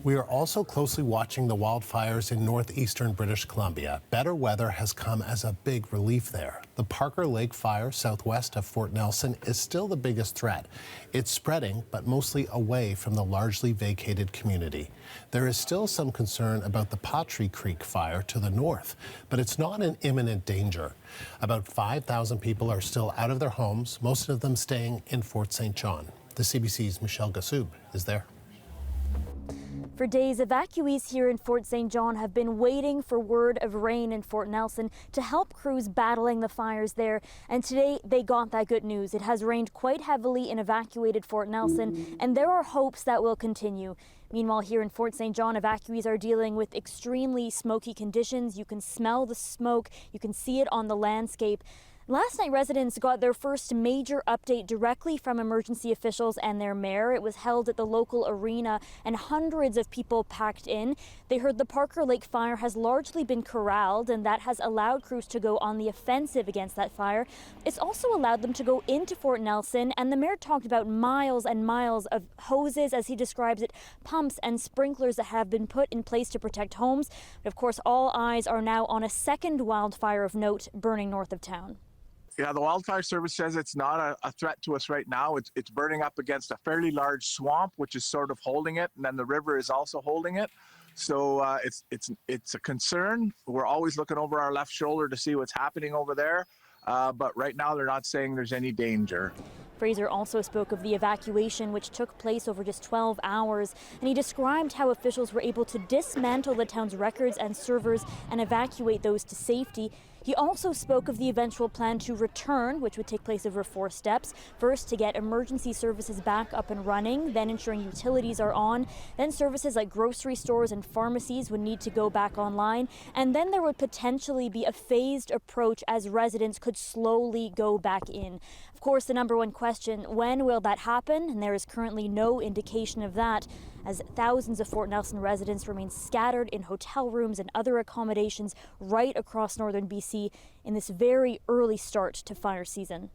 We are also closely watching the wildfires in northeastern British Columbia. Better weather has come as a big relief there. The Parker Lake fire southwest of Fort Nelson is still the biggest threat. It's spreading, but mostly away from the largely vacated community. There is still some concern about the Patry Creek fire to the north, but it's not an imminent danger. About 5,000 people are still out of their homes, most of them staying in Fort St. John. The CBC's Ghoussoub is there. For days, evacuees here in Fort St. John have been waiting for word of rain in Fort Nelson to help crews battling the fires there. And today they got that good news. It has rained quite heavily in evacuated Fort Nelson, and there are hopes that will continue. Meanwhile, here in Fort St. John, evacuees are dealing with extremely smoky conditions. You can smell the smoke, you can see it on the landscape. Last night, residents got their first major update directly from emergency officials and their mayor. It was held at the local arena and hundreds of people packed in. They heard the Parker Lake fire has largely been corralled, and that has allowed crews to go on the offensive against that fire. It's also allowed them to go into Fort Nelson, and the mayor talked about miles and miles of hoses, as he describes it, pumps and sprinklers that have been put in place to protect homes. But of course, all eyes are now on a second wildfire of note burning north of town. Yeah, the wildfire service says it's not a threat to us right now. It's burning up against a fairly large swamp, which is sort of holding it, and then the river is also holding it. So it's a concern. We're always looking over our left shoulder to see what's happening over there, but right now they're not saying there's any danger. Fraser also spoke of the evacuation, which took place over just 12 hours, and he described how officials were able to dismantle the town's records and servers and evacuate those to safety. He also spoke of the eventual plan to return, which would take place over 4 steps. First, to get emergency services back up and running, then ensuring utilities are on, then services like grocery stores and pharmacies would need to go back online, and then there would potentially be a phased approach as residents could slowly go back in. Of course, the number one question, when will that happen? And there is currently no indication of that, as thousands of Fort Nelson residents remain scattered in hotel rooms and other accommodations right across northern BC in this very early start to fire season.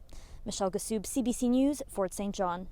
Ghoussoub, CBC News, Fort St. John.